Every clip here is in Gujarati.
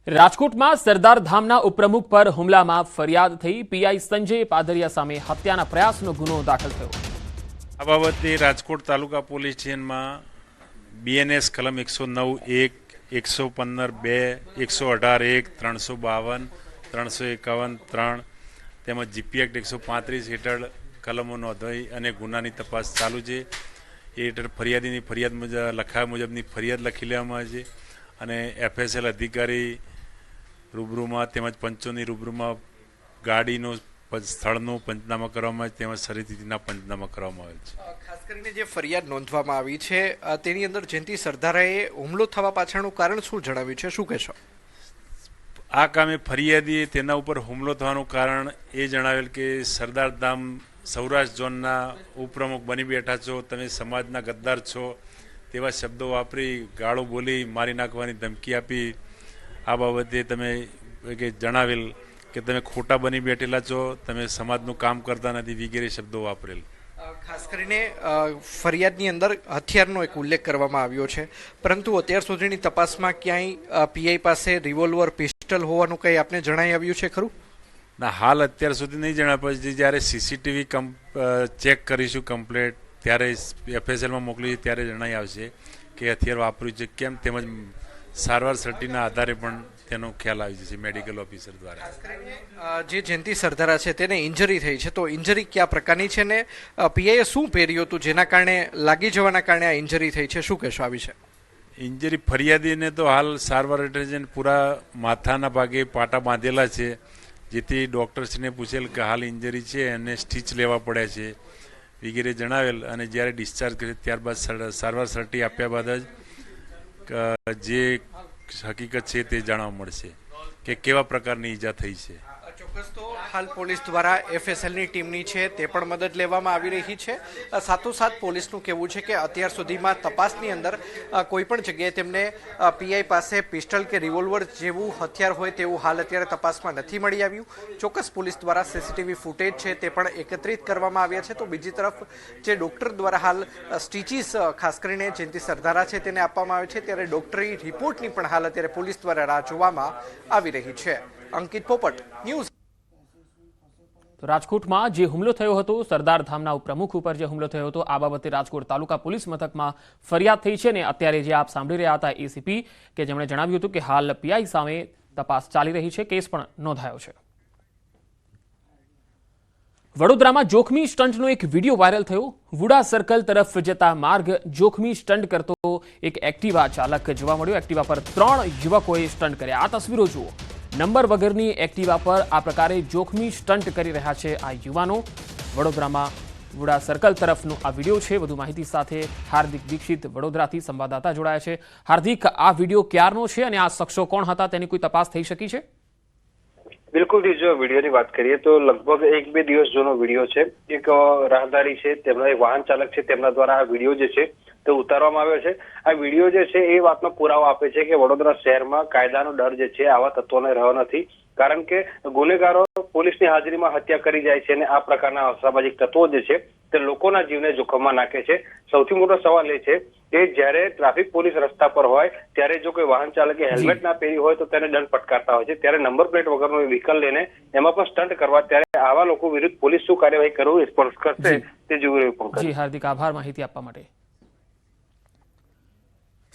રાજકોટમાં સરદાર ધામના ઉપપ્રમુખ પર હુમલામાં ફરિયાદ થઈ પીઆઈ સંજય પાદરિયા સામે હત્યાના પ્રયાસનો ગુનો દાખલ થયો। આ બાબતે રાજકોટ તાલુકા પોલીસ સ્ટેશનમાં બીએનએસ કલમ 109(1), 115(2), 118(1), 352, 351(3) તેમજ જીપી એક્ટ 135 હેઠળ કલમો નોંધાઈ અને ગુનાની તપાસ ચાલુ છે। એ હેઠળ ફરિયાદીની ફરિયાદ મુજબ લખાયા મુજબની ફરિયાદ લખી લેવામાં આવે છે અને એફએસએલ અધિકારી રૂબરૂમાં તેમજ પંચોની રૂબરૂમાં ગાડીનો સ્થળનું પંચનામા કરવામાં આવે તેમજ શરીરના પંચનામા કરવામાં આવેલ છે। ખાસ કરીને જે ફરિયાદ નોંધવામાં આવી છે તેની અંદર જયંતિ સરદારાએ હુમલો થવા પાછળનું કારણ શું જણાવ્યું છે, શું કહેશો? આ કામે ફરિયાદીએ તેના ઉપર હુમલો થવાનું કારણ એ જણાવેલ કે સરદાર ધામ સૌરાષ્ટ્ર ઝોનના ઉપપ્રમુખ બની બેઠા છો, તમે સમાજના ગદ્દાર છો તેવા શબ્દો વાપરી ગાળો બોલી મારી નાખવાની ધમકી આપી આ બાબતે તમે જણાવેલ કે તમે ખોટા બની બેઠેલા છો, તમે સમાજનું કામ કરતા નથી વગેરે શબ્દો વાપરેલ। ખાસ કરીને ફરિયાદની અંદર હથિયારનો એક ઉલ્લેખ કરવામાં આવ્યો છે, પરંતુ અત્યાર સુધીની તપાસમાં ક્યાંય પીઆઈ પાસે રિવોલ્વર પિસ્ટલ હોવાનું કંઈ આપને જણાઈ આવ્યું છે ખરું? ના, હાલ અત્યાર સુધી નહીં જણાવ્યું, પછી જ્યારે સીસીટીવી ચેક કરીશું કમ્પ્લેટ ત્યારે એફએસએલમાં મોકલી ત્યારે જણાઈ આવશે કે હથિયાર વાપર્યું છે કેમ, તેમજ સારવાર સર્ટીના આધારે પણ તેનો ખ્યાલ આવી જશે મેડિકલ ઓફિસર દ્વારા। જે જયંતિ સરદારા છે તેને ઇન્જરી થઈ છે, તો ઇન્જરી કયા પ્રકારની છે ને પીઆઈએ શું પહેર્યું હતું જેના કારણે લાગી જવાના કારણે આ ઇન્જરી થઈ છે, શું કહેશો આવી છે? ઇન્જરી ફરિયાદીને તો હાલ સારવાર હેઠળ પૂરા માથાના ભાગે પાટા બાંધેલા છે, જેથી ડૉક્ટરશ્રીને પૂછેલ કે હાલ ઇન્જરી છે અને સ્ટીચ લેવા પડ્યા છે વગેરે જણાવેલ અને જ્યારે ડિસ્ચાર્જ કરે ત્યારબાદ સારવાર સર્ટી આપ્યા બાદ જ જે હકીકત છે તે જાણવા મળશે કે કેવા પ્રકારની ઈજા થઈ છે। ચોક્કસ તો હાલ પોલીસ દ્વારા એફએસએલની ટીમની છે તે પણ મદદ લેવામાં આવી રહી છે। સાથોસાથ પોલીસનું કહેવું છે કે અત્યાર સુધીમાં તપાસની અંદર કોઈ પણ જગ્યાએ તેમને પીઆઈ પાસે પિસ્ટલ કે રિવોલ્વર જેવું હથિયાર હોય તેવું હાલ અત્યારે તપાસમાં નથી મળી આવ્યું। ચોક્કસ પોલીસ દ્વારા સીસીટીવી ફૂટેજ છે તે પણ એકત્રિત કરવામાં આવ્યા છે। તો બીજી તરફ જે ડૉક્ટર દ્વારા હાલ સ્ટીચીસ ખાસ કરીને જયંતિ સરદારા છે તેને આપવામાં આવે છે, ત્યારે ડૉક્ટરી રિપોર્ટની પણ હાલ અત્યારે પોલીસ દ્વારા રાહ જોવામાં આવી રહી છે। અંકિત પોપટ, ન્યૂઝ। તો રાજકોટમાં જે હુમલો થયો હતો, સરદાર ધામના ઉપપ્રમુખ ઉપર જે હુમલો થયો હતો, આ બાબતે રાજકોટ તાલુકા પોલીસ મથકમાં ફરિયાદ થઈ છે ને અત્યારે જે આપ સાંભળી રહ્યા હતા એસીપી કે જેમણે જણાવ્યું હતું કે હાલ પીઆઈ સામે તપાસ ચાલી રહી છે, કેસ પણ નોંધાયો છે। વડોદરામાં જોખમી સ્ટંટનો એક વિડીયો વાયરલ થયો। વુડા સર્કલ તરફ જતા માર્ગ જોખમી સ્ટંટ કરતો એક એક્ટિવા ચાલક જોવા મળ્યો। એક્ટિવા પર 3 યુવકોએ સ્ટંટ કર્યા। આ તસવીરો જુઓ, નંબર વગરની એક્ટિવા પર આ પ્રકારે જોખમી સ્ટંટ કરી રહ્યા છે આ યુવાનો। વડોદરામાં વુડા સર્કલ તરફનો આ વિડીયો છે। વધુ માહિતી સાથે હાર્દિક દીક્ષિત વડોદરાથી સંવાદદાતા જોડાયા છે। હાર્દિક, આ વિડીયો ક્યારનો છે અને આ શખ્સો કોણ હતા તેની કોઈ તપાસ થઈ શકી છે? બિલકુલ, જો વિડીયોની વાત કરીએ તો લગભગ 1-2 દિવસ જૂનો વિડીયો છે। એક રાહદારી છે, તેમના એક વાહન ચાલક છે, તેમના દ્વારા આ વિડીયો જે છે તે ઉતારવામાં આવ્યો છે। આ વિડીયો જે છે એ વાતનો પુરાવો આપે છે કે વડોદરા શહેરમાં કાયદાનો ડર જે છે આવા તત્વોને રહ્યો નથી, કારણ કે ગુનેગારો પોલીસની હાજરીમાં હત્યા કરી જાય છે અને આ પ્રકારના અસામાજિક તત્વો જે છે તે લોકોના જીવને જોખમમાં નાખે છે। સૌથી મોટો સવાલ એ છે કે જ્યારે ટ્રાફિક પોલીસ રસ્તા પર હોય ત્યારે જો કોઈ વાહન ચાલકે હેલ્મેટ ના પહેરી હોય તો તેને દંડ ફટકારતા હોય છે, ત્યારે નંબર પ્લેટ વગરનું વ્હીકલ લઈને એમાં પણ સ્ટન્ટ કરવા, ત્યારે આવા લોકો વિરુદ્ધ પોલીસ શું કાર્યવાહી કરવું સ્પષ્ટ કરશે તે જોવું રહ્યું। જી હાર્દિક, આભાર માહિતી આપવા માટે।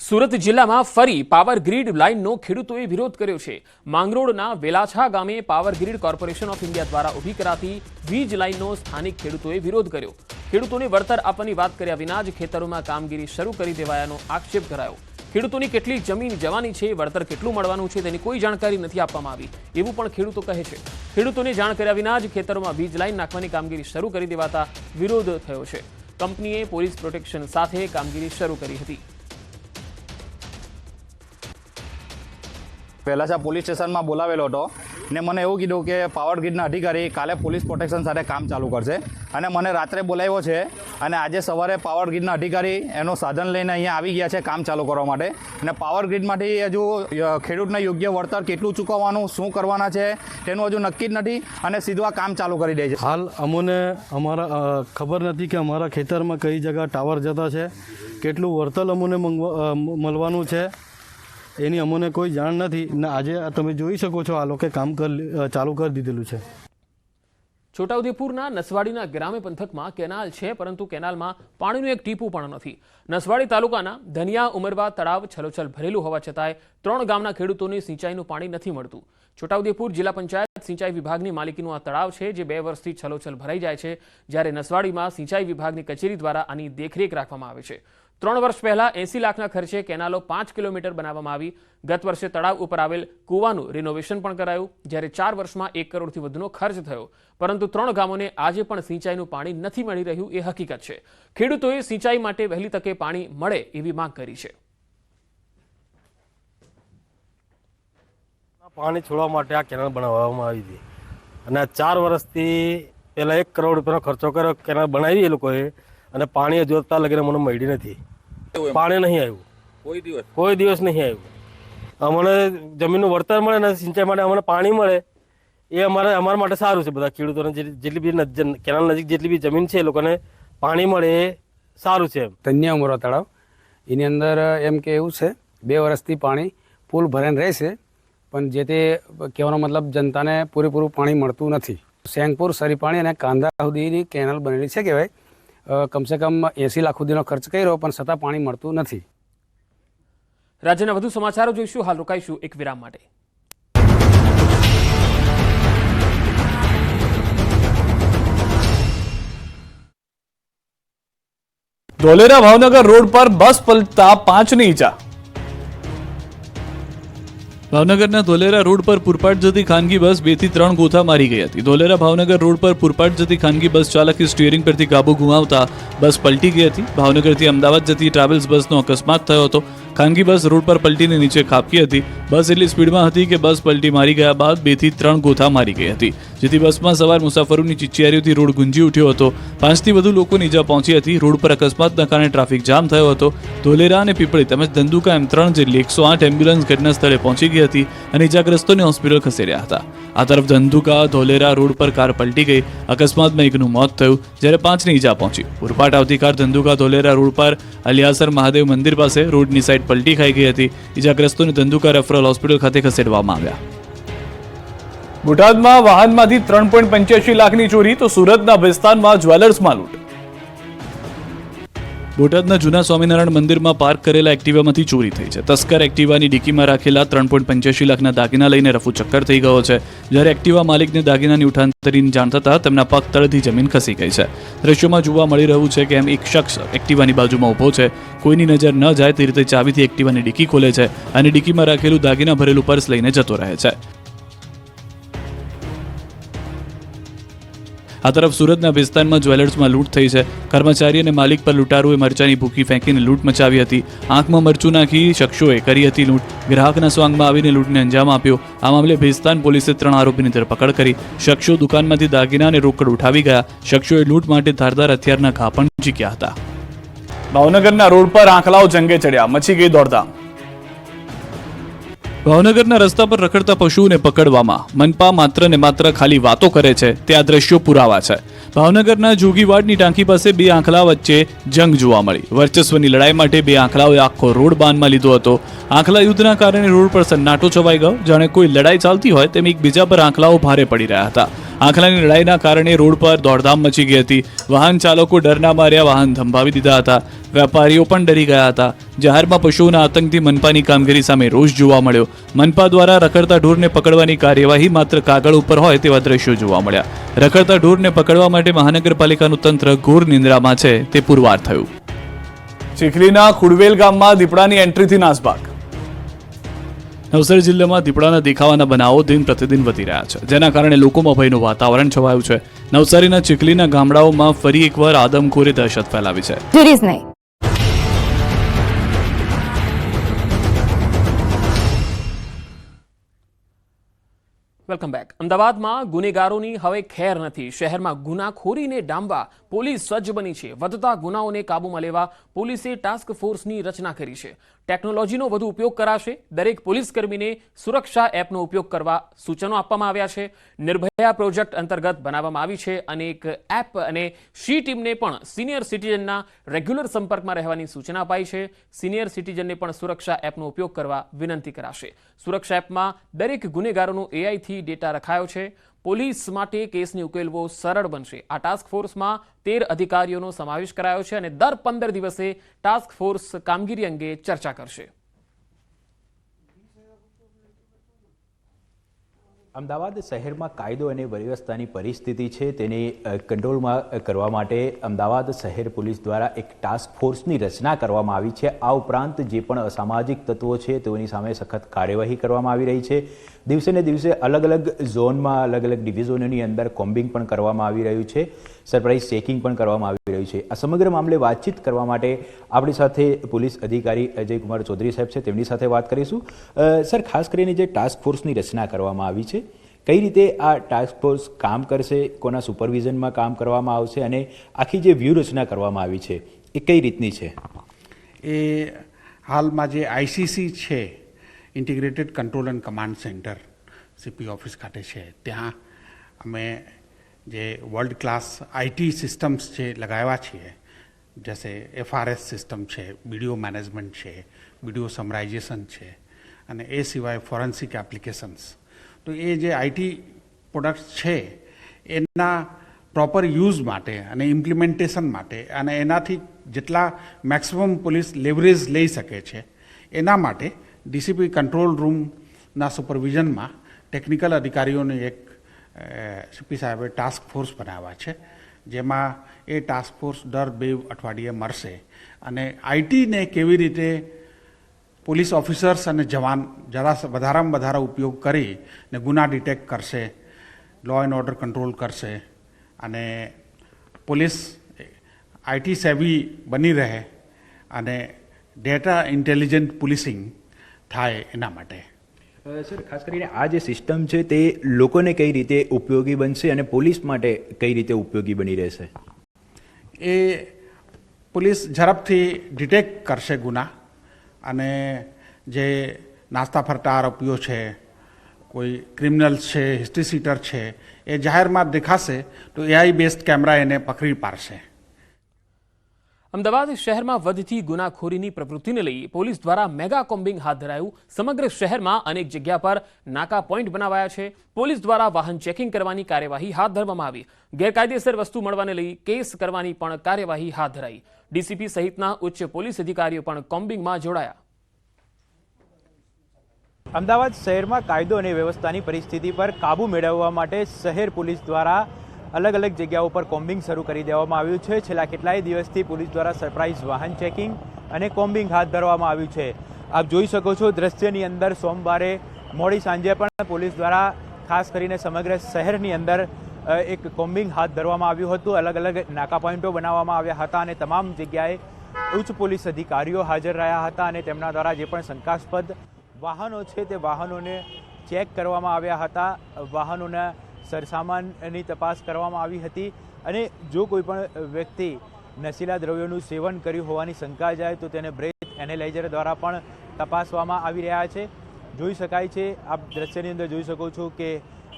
સુરત જિલ્લામાં ફરી પાવર ગ્રીડ લાઇનનો ખેડૂતોએ વિરોધ કર્યો છે। માંગરોળના વેલાછા ગામે power grid corporation of India દ્વારા ઊભી કરાતી વીજ લાઇનનો સ્થાનિક ખેડૂતોએ વિરોધ કર્યો। ખેડૂતોને વળતર આપવાની વાત કર્યા વિના જ ખેતરોમાં કામગીરી શરૂ કરી દેવાયાનો આક્ષેપ કરાયો। ખેડૂતોની કેટલી જમીન જવાની છે, વળતર કેટલું મળવાનું છે તેની કોઈ જાણકારી નથી આપવામાં આવી એવું પણ ખેડૂતો કહે છે। ખેડૂતોને જાણ કર્યા વિના જ ખેતરોમાં વીજ લાઇન નાખવાની કામગીરી શરૂ કરી દેવાતા વિરોધ થયો છે। કંપનીએ પોલીસ પ્રોટેક્શન સાથે કામગીરી શરૂ કરી હતી। વેલાછા પોલીસ સ્ટેશનમાં બોલાવેલો હતો ને મને એવું કીધું કે પાવર ગ્રીડના અધિકારી કાલે પોલીસ પ્રોટેક્શન સાથે કામ ચાલુ કરશે અને મને રાત્રે બોલાવ્યો છે અને આજે સવારે પાવર ગ્રીડના અધિકારી એનું સાધન લઈને અહીંયા આવી ગયા છે કામ ચાલુ કરવા માટે। અને પાવર ગ્રીડમાંથી હજુ ખેડૂતને યોગ્ય વળતર કેટલું ચૂકવવાનું, શું કરવાના છે તેનું હજુ નક્કી જ નથી અને સીધું આ કામ ચાલુ કરી દે છે। હાલ અમને અમારા ખબર નથી કે અમારા ખેતરમાં કઈ જગ્યા ટાવર જતા છે, કેટલું વળતર અમને મળવાનું છે એની અમને કોઈ જાણ નથી ને આજે તમે જોઈ શકો છો આ લોકોએ કામ ચાલુ કરી દીધેલું છે. છોટાઉદેપુરના નસવાડીના ગ્રામ્ય પંથકમાં કેનાલ છે, પરંતુ કેનાલમાં પાણીનું એક ટીપું પણ નથી. નસવાડી તાલુકાના ધનિયા ઉમરવા તળાવ છલોછલ ભરેલું હોવા છતાંય 3 ગામના ખેડૂતોને સિંચાઈનું પાણી નથી મળતું. છોટાઉદેપુર જિલ્લા પંચાયત સિંચાઈ વિભાગની માલિકીનું આ તળાવ છે, જે 2 વર્ષથી છલોછલ ભરાઈ જાય છે, જ્યારે નસવાડીમાં સિંચાઈ વિભાગની કચેરી દ્વારા આની દેખરેખ રાખવામાં આવે છે. 3 વર્ષ પહેલા 80 લાખના ખર્ચે કેનાલો 5 કિલોમીટર બનાવવામાં આવી. ગત વર્ષે તળાવ ઉપર આવેલ કૂવાનું રિનોવેશન પણ કરાયું, જ્યારે 4 વર્ષમાં 1 કરોડથી વધુનો ખર્ચ થયો, પરંતુ 3 ગામોને આજે પણ સિંચાઈનું પાણી નથી મળી રહ્યું એ હકીકત છે. ખેડૂતોએ સિંચાઈ માટે વહેલી તકે પાણી મળે એવી માંગ કરી છે. પાણી છોડવા માટે આ કેનાલ બનાવવામાં આવી હતી અને 4 વર્ષથી પહેલાં 1 કરોડ રૂપિયાનો ખર્ચો કર્યો કેનાલ બનાવી એ લોકોએ, અને પાણી જોતા લગીને મને મળી નથી. પાણી નહીં આવ્યું, કોઈ દિવસ નહીં આવ્યું. અમને જમીનનું વળતર મળે ને સિંચાઈ માટે અમને પાણી મળે એ અમારા માટે સારું છે. બધા ખેડૂતોને જેટલી બી કેનાલ નજીક જેટલી બી જમીન છે એ લોકોને પાણી મળે એ સારું છે. ધનિયા ઉમરવા તળાવ એની અંદર એમ કે એવું છે 2 વર્ષથી પાણી ફૂલ ભરાઈને રહેશે, પણ જે તે કહેવાનો મતલબ જનતાને પૂરેપૂરું પાણી મળતું નથી. સેંગપુર સરીપાણી અને કાંદા સુધીની કેનાલ બનેલી છે કહેવાય. કમસે કમ 80 લાખ સુધીનો ખર્ચ કર્યો, પણ છતાં પાણી મળતું નથી. રાજ્યના વધુ સમાચારો જોઈશું. હાલ રોકાઈશું એક વિરામ માટે. ધોલેરા ભાવનગર રોડ પર બસ પલટતા 5ની ઈજા. ભાવનગરના ધોલેરા રોડ પર પૂરપાટ જતી ખાનગી બસ 2 થી 3 ગોથા મારી ગઈ હતી. ધોલેરા ભાવનગર રોડ પર પૂરપાટ જતી ખાનગી બસ ચાલકે સ્ટીયરિંગ પરથી કાબુ ગુમાવતા બસ પલટી ગઈ હતી. ભાવનગરથી અમદાવાદ જતી ટ્રાવેલ્સ બસનો અકસ્માત થયો હતો. ખાનગી બસ રોડ પર પલટીને નીચે ખાબકી હતી. બસ એટલી સ્પીડમાં હતી કે બસ પલટી મારી ગયા બાદ 2 થી 3 ગોથા મારી ગઈ હતી, જેથી બસમાં સવાર મુસાફરોની ચિચિયારીઓથી રોડ ગુંજી ઉઠ્યો હતો. 5 થી વધુ લોકોને ઈજા પહોંચી હતી. રોડ પર અકસ્માતના કારણે ટ્રાફિક જામ થયો હતો. ધોલેરા અને પીપળી તેમજ ધંધુકા એમ 3 જેટલી 108 એમ્બ્યુલન્સ ઘટના સ્થળે પહોંચી ગઈ હતી અને ઈજાગ્રસ્તોને હોસ્પિટલ ખસેડ્યા હતા. આ તરફ ધંધુકા ધોલેરા રોડ પર કાર પલટી ગઈ. અકસ્માતમાં 1નું મોત થયું, જ્યારે 5ની ઈજા પહોંચી. પૂરપાટ આવતી કાર ધંધુકા ધોલેરા રોડ પર અલિયાસર મહાદેવ મંદિર પાસે રોડની સાઈડ પલટી ખાઈ ગઈ હતી. ઈજાગ્રસ્તોને ધંધુકા રેફરલ હોસ્પિટલ ખાતે ખસેડવામાં આવ્યા. બોટાદમાં વાહનમાંથી 3.85 લાખની ચોરી તો સુરતના ભેસ્તાનમાં જ્વેલર્સમાં લૂંટ. બોટાદના જૂના સ્વામિનારાયણ મંદિરમાં પાર્ક કરેલા એક્ટિવામાંથી ચોરી થઈ છે. તસ્કર એક્ટિવાની ડીકીમાં રાખેલા 3.85 લાખના દાગીના લઈને રફુ ચક્કર થઈ ગયો છે. જ્યારે એક્ટિવા માલિકને દાગીનાની ઉઠાંતરીની જાણ થતાં તેમના પગ તળથી જમીન ખસી ગઈ છે. દ્રશ્યોમાં જોવા મળી રહ્યું છે કે એક શખ્સ એક્ટિવાની બાજુમાં ઊભો છે. કોઈની નજર ન જાય તે રીતે ચાવીથી એક્ટિવાની ડીકી ખોલે છે અને ડીકીમાં રાખેલું દાગીના ભરેલું પર્સ લઈને જતો રહે છે. આ તરફ સુરતના ભેસ્તાનમાં જ્વેલર્સમાં લૂંટ થઈ છે. કર્મચારી અને માલિક પર લૂંટારુએ મરચાની ભૂકી ફેંકીને લૂંટ મચાવી હતી. આંખમાં મરચું નાખી શખ્સોએ કરી હતી લૂંટ. ગ્રાહકના સ્વાંગમાં આવીને લૂંટને અંજામ આપ્યો. આ મામલે ભેસ્તાન પોલીસે 3 આરોપીની ધરપકડ કરી. શખ્સો દુકાનમાંથી દાગીના અને રોકડ ઉઠાવી ગયા. શખ્સોએ લૂંટ માટે ધારદાર હથિયારના ઘા પણ ઝીક્યા હતા. ભાવનગરના રોડ પર આંખલાઓ જંગે ચડ્યા, મચી ગઈ દોડધામ. ભાવનગરના રસ્તા પર રખડતા પશુઓને પકડવામાં મનપા માત્ર ને માત્ર ખાલી વાતો કરે છે, તે આ દ્રશ્યો પુરાવા છે. ભાવનગરના જોગીવાડની ટાંકી પાસે 2 આંખલા વચ્ચે જંગ જોવા મળી. વર્ચસ્વની લડાઈ માટે 2 આંખલાઓએ આખો રોડ બાનમાં લીધો હતો. આંખલા યુદ્ધના કારણે રોડ પર સન્નાટો છવાઈ ગયો. જાણે કોઈ લડાઈ ચાલતી હોય તેમ એકબીજા પર આંખલાઓ ભારે પડી રહ્યા હતા. આંખલાની લડાઈના કારણે રોડ પર દોડધામ મચી ગઈ હતી. વાહન ચાલકો ડરના માર્યા વાહન થંભાવી દીધા હતા. વેપારીઓ પણ ડરી ગયા હતા. જાહેરમાં પશુઓના આતંકથી મનપાની કામગીરી સામે રોષ જોવા મળ્યો. મનપા દ્વારા રખડતા ઢોરને પકડવાની કાર્યવાહી માત્ર કાગળ ઉપર હોય તેવા દ્રશ્યો જોવા મળ્યા. રખડતા ઢોરને પકડવા માટે મહાનગરપાલિકાનું તંત્ર ઘોર નિંદ્રામાં છે, તે પુરવાર થયું. ચીખલીના ખુડવેલ ગામમાં દીપડાની એન્ટ્રીથી નાસભાગ. નવસારી જિલ્લામાં દીપડાના દેખાવાના બનાવો દિન પ્રતિદિન વધી રહ્યા છે, જેના કારણે લોકોમાં ભયનું વાતાવરણ છવાયું છે. નવસારીના ચીખલીના ગામડાઓમાં ફરી એકવાર આદમખોરે દહેશત ફેલાવી છે. Welcome back. અમદાવાદમાં ગુનેગારોની હવે ખેર નથી. શહેરમાં ગુનાખોરીને ડામવા પોલીસ સજ્જ બની છે. વધતા ગુનાઓને કાબૂમાં લેવા પોલીસે ટાસ્ક ફોર્સની રચના કરી છે. ટેકનોલોજીનો વધુ ઉપયોગ કરાશે. દરેક પોલીસકર્મીને સુરક્ષા એપનો ઉપયોગ કરવા સૂચનો આપવામાં આવ્યા છે. નિર્ભયા પ્રોજેક્ટ અંતર્ગત બનાવવામાં આવી છે અનેક એપ અને શી ટીમને પણ સિનિયર સિટીઝનના રેગ્યુલર સંપર્કમાં રહેવાની સૂચના અપાઈ છે. સિનિયર સિટીઝનને પણ સુરક્ષા એપનો ઉપયોગ કરવા વિનંતી કરાશે. સુરક્ષા એપમાં દરેક ગુનેગારોનો એઆઈથી ડેટા રખાયો છે. પોલીસ માટે કેસને ઉકેલવો સરળ બનશે. આ ટાસ્ક ફોર્સમાં 13 અધિકારીઓનો સમાવેશ કરાયો છે અને દર 15 દિવસે ટાસ્ક ફોર્સ કામગીરી અંગે ચર્ચા કરશે. અમદાવાદ શહેરમાં કાયદો અને વ્યવસ્થાની પરિસ્થિતિ છે તેને કંટ્રોલમાં કરવા માટે અમદાવાદ શહેર પોલીસ દ્વારા એક ટાસ્ક ફોર્સની રચના કરવામાં આવી છે. આ ઉપરાંત જે પણ અસામાજિક તત્વો છે તેઓની સામે સખત કાર્યવાહી કરવામાં આવી રહી છે. દિવસે ને દિવસે અલગ અલગ ઝોનમાં અલગ અલગ ડિવિઝનોની અંદર કોમ્બિંગ પણ કરવામાં આવી રહ્યું છે. સરપ્રાઇઝ ચેકિંગ પણ કરવામાં આવી રહ્યું છે. આ સમગ્ર મામલે વાતચીત કરવા માટે આપણી સાથે પોલીસ અધિકારી અજયકુમાર ચૌધરી સાહેબ છે, તેમની સાથે વાત કરીશું. સર, ખાસ કરીને જે ટાસ્ક ફોર્સની રચના કરવામાં આવી છે, કઈ રીતે આ ટાસ્ક ફોર્સ કામ કરશે, કોના સુપરવિઝનમાં કામ કરવામાં આવશે અને આખી જે વ્યૂહરચના કરવામાં આવી છે એ કઈ રીતની છે? એ હાલમાં જે આઈસીસી છે, integrated control and command centre CP office ખાતે છે, ત્યાં અમે જે વર્લ્ડ ક્લાસ આઈટી સિસ્ટમ્સ છે લગાવ્યા છીએ. જૈસે એફઆરએસ સિસ્ટમ છે, વિડીયો મેનેજમેન્ટ છે, વિડીયો સમરાઇઝેશન છે અને એ સિવાય ફોરેન્સિક એપ્લિકેશન્સ. તો એ જે આઈટી પ્રોડક્ટ્સ છે એના પ્રોપર યુઝ માટે અને ઇમ્પ્લિમેન્ટેશન માટે અને એનાથી જેટલા મેક્સિમમ પોલીસ લેવરેજ લઈ શકે છે એના માટે ડીસીપી કંટ્રોલ રૂમના સુપરવિઝનમાં ટેકનિકલ અધિકારીઓને એક સીપી સાહેબે ટાસ્ક ફોર્સ બનાવ્યા છે, જેમાં એ ટાસ્ક ફોર્સ દર 2 અઠવાડિયે મળશે અને આઈટીને કેવી રીતે પોલીસ ઓફિસર્સ અને જવાન જરા વધારામાં વધારે ઉપયોગ કરી ને ગુના ડિટેક્ટ કરશે, લો એન્ડ ઓર્ડર કંટ્રોલ કરશે અને પોલીસ આઈટી સેવી બની રહે અને ડેટા ઇન્ટેલિજન્ટ પોલીસિંગ થાય એના માટે. સર, ખાસ કરીને આ જે સિસ્ટમ છે તે લોકોને કઈ રીતે ઉપયોગી બનશે અને પોલીસ માટે કઈ રીતે ઉપયોગી બની રહેશે? એ પોલીસ ઝડપથી ડિટેક્ટ કરશે ગુના અને જે નાસ્તા ફરતા આરોપીઓ છે, કોઈ ક્રિમિનલ્સ છે, હિસ્ટ્રી સીટર છે, એ જાહેરમાં દેખાશે તો એઆઈ બેઝડ કેમેરા એને પકડી પાડશે. અમદાવાદ શહેરમાં વધતી ગુનાખોરીની પ્રવૃત્તિને લઈ પોલીસ દ્વારા મેગા કોમ્બિંગ હાથ ધરાયું. સમગ્ર શહેરમાં અનેક જગ્યા પર નાકા પોઈન્ટ બનાવાયા છે. પોલીસ દ્વારા વાહન ચેકિંગ કરવાની કાર્યવાહી હાથ ધરવામાં આવી. ગેરકાયદેસર વસ્તુ મળવાને લઈ કેસ કરવાની પણ કાર્યવાહી હાથ ધરાઈ. ડીસીપી સહિતના ઉચ્ચ પોલીસ અધિકારીઓ પણ કોમ્બિંગમાં જોડાયા. અમદાવાદ શહેરમાં કાયદો અને વ્યવસ્થાની પરિસ્થિતિ પર કાબૂ મેળવવા માટે શહેર પોલીસ દ્વારા અલગ અલગ જગ્યાઓ પર કોમ્બિંગ શરૂ કરી દેવામાં આવ્યું છે. છેલ્લા કેટલાય દિવસથી પોલીસ દ્વારા સરપ્રાઇઝ વાહન ચેકિંગ અને કોમ્બિંગ હાથ ધરવામાં આવ્યું છે. આપ જોઈ શકો છો દ્રશ્યની અંદર સોમવારે મોડી સાંજે પણ પોલીસ દ્વારા ખાસ કરીને સમગ્ર શહેરની અંદર એક કોમ્બિંગ હાથ ધરવામાં આવ્યું હતું. અલગ અલગ નાકા પોઈન્ટો બનાવવામાં આવ્યા હતા અને તમામ જગ્યાએ ઉચ્ચ પોલીસ અધિકારીઓ હાજર રહ્યા હતા અને તેમના દ્વારા જે પણ શંકાસ્પદ વાહનો છે તે વાહનોને ચેક કરવામાં આવ્યા હતા. વાહનોના સરસામાનની તપાસ કરવામાં આવી હતી અને જો કોઈ પણ વ્યક્તિ નશીલા દ્રવ્યોનું સેવન કર્યું હોવાની શંકા જાય તો તેને બ્રેથ એનાલાઇઝર દ્વારા પણ તપાસવામાં આવી રહ્યા છે. જોઈ શકાય છે, આપ દ્રશ્યની અંદર જોઈ શકો છો કે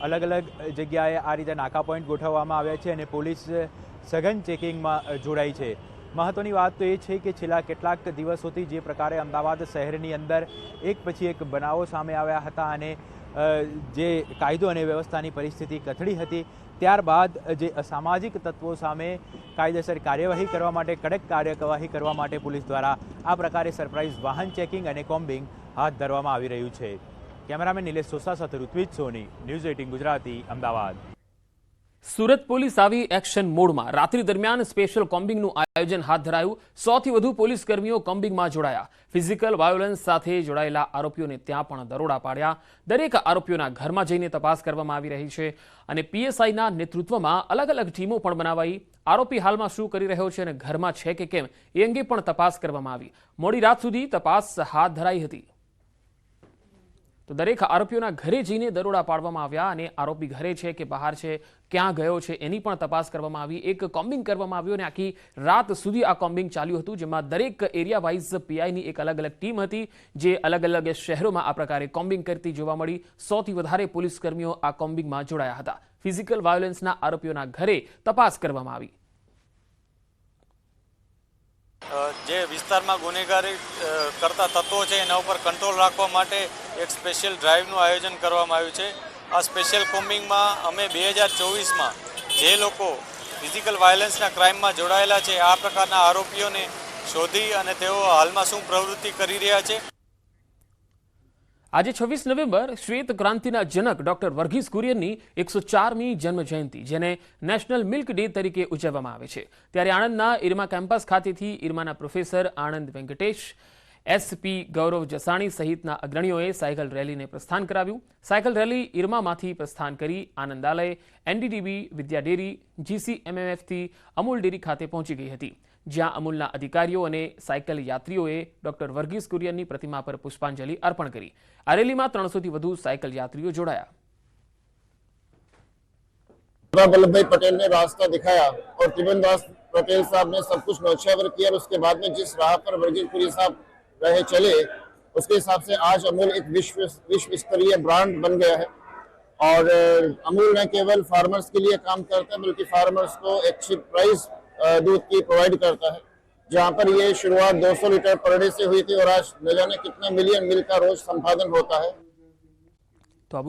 અલગ અલગ જગ્યાએ આ રીતે નાકા પોઈન્ટ ગોઠવવામાં આવ્યા છે અને પોલીસ સઘન ચેકિંગમાં જોડાઈ છે. મહત્વની વાત તો એ છે કે છેલ્લા કેટલાક દિવસોથી જે પ્રકારે અમદાવાદ શહેરની અંદર એક પછી એક બનાવો સામે આવ્યા હતા અને જે કાયદો અને વ્યવસ્થાની પરિસ્થિતિ કથળી હતી, ત્યારબાદ જે અસામાજિક તત્વો સામે કાયદેસર કાર્યવાહી કરવા માટે, કડક કાર્યવાહી કરવા માટે પોલીસ દ્વારા આ પ્રકારે સરપ્રાઇઝ વાહન ચેકિંગ અને કોમ્બિંગ હાથ ધરવામાં આવી રહ્યું છે. કેમેરામેન નિલેશ સોસા સાથે ઋત્વિજ સોની, ન્યૂઝ 18 ગુજરાતી, અમદાવાદ. સુરત પોલીસ આવી એક્શન મોડમાં. રાત્રિ દરમિયાન સ્પેશિયલ કોમ્બિંગનું આયોજન હાથ ધરાયું. 100થી વધુ પોલીસ કર્મીઓ કોમ્બિંગમાં જોડાયા. ફિઝિકલ વાયોલન્સ સાથે જોડાયેલા આરોપીઓને ત્યાં પણ દરોડા પાડ્યા. દરેક આરોપીઓના ઘરમાં જઈને તપાસ કરવામાં આવી રહી છે અને પીએસઆઈના નેતૃત્વમાં અલગ અલગ ટીમો પણ બનાવાઈ. આરોપી હાલમાં શું કરી રહ્યો છે અને ઘરમાં છે કે કેમ એ અંગે પણ તપાસ કરવામાં આવી. મોડી રાત સુધી તપાસ હાથ ધરાઈ હતી. તો દરેક આરોપીઓના ઘરે જઈને દરોડા પાડવામાં આવ્યા અને આરોપી ઘરે છે કે બહાર છે, ક્યાં ગયો છે એની પણ તપાસ કરવામાં આવી. એક કોમ્બિંગ કરવામાં આવ્યું અને આખી રાત સુધી આ કોમ્બિંગ ચાલ્યું હતું, જેમાં દરેક એરિયા વાઇઝ પીઆઈની એક અલગ અલગ ટીમ હતી જે અલગ અલગ શહેરોમાં આ પ્રકારે કોમ્બિંગ કરતી જોવા મળી. 100થી વધારે પોલીસ કર્મીઓ આ કોમ્બિંગમાં જોડાયા હતા. ફિઝિકલ વાયોલન્સના આરોપીઓના ઘરે તપાસ કરવામાં આવી. જે વિસ્તારમાં ગુનેગારી કરતા તત્વો છે એના ઉપર કંટ્રોલ રાખવા માટે એક સ્પેશિયલ ડ્રાઈવનું આયોજન કરવામાં આવ્યું છે. આ સ્પેશિયલ કોમ્બિંગમાં અમે 2024માં જે લોકો ફિઝિકલ વાયોલન્સના ક્રાઇમમાં જોડાયેલા છે આ પ્રકારના આરોપીઓને શોધી અને તેઓ હાલમાં શું પ્રવૃત્તિ કરી રહ્યા છે. આજે 26 નવેમ્બર શ્વેત ક્રાંતિના જનક ડોક્ટર વર્ગીસ કુરિયનની 104મી જન્મ જયંતિ, જેને નેશનલ મિલ્ક ડે તરીકે ઉજવવામાં આવે છે. ત્યારે આણંદના ઇરમા કેમ્પસ ખાતેથી ઇરમાના પ્રોફેસર આનંદ વેંકટેશ, SP ગૌરવ જસાણી સહિતના અગ્રણીઓએ સાયકલ રેલીને પ્રસ્થાન કરાવ્યું. સાયકલ રેલી ઇરમામાંથી પ્રસ્થાન કરી આનંદાલય, NDDB, વિદ્યા ડેરી, GCMMFથી અમૂલ ડેરી ખાતે પહોંચી ગઈ હતી, જ્યાં અમૂલના અધિકારીઓ અને સાયકલ યાત્રીઓએ ડોક્ટર વર્ગીસ કુરિયનની પ્રતિમા પર પુષ્પાંજલિ અર્પણ કરી. આ રેલીમાં 300થી વધુ સાયકલ યાત્રીઓ જોડાયા. सरदार वल्लभ भाई पटेल ने रास्ता दिखाया और त्रिभुवनदास पटेल साहब ने सब कुछ नौछावर किया और उसके बाद में जिस राह पर वर्गीस कुरियन साहब रहे चले उसके हिसाब से आज अमूल एक विश्व स्तरीय ब्रांड बन गया है. और अमूल न केवल फार्मर्स के लिए काम करता है बल्कि फार्मर्स को अच्छी प्राइस दूध की प्रोवाइड करता है. जहाँ पर ये शुरुआत 200 लीटर पर डे से हुई थी और आज न जाने कितना मिलियन मिल्क का रोज संपादन होता है. तो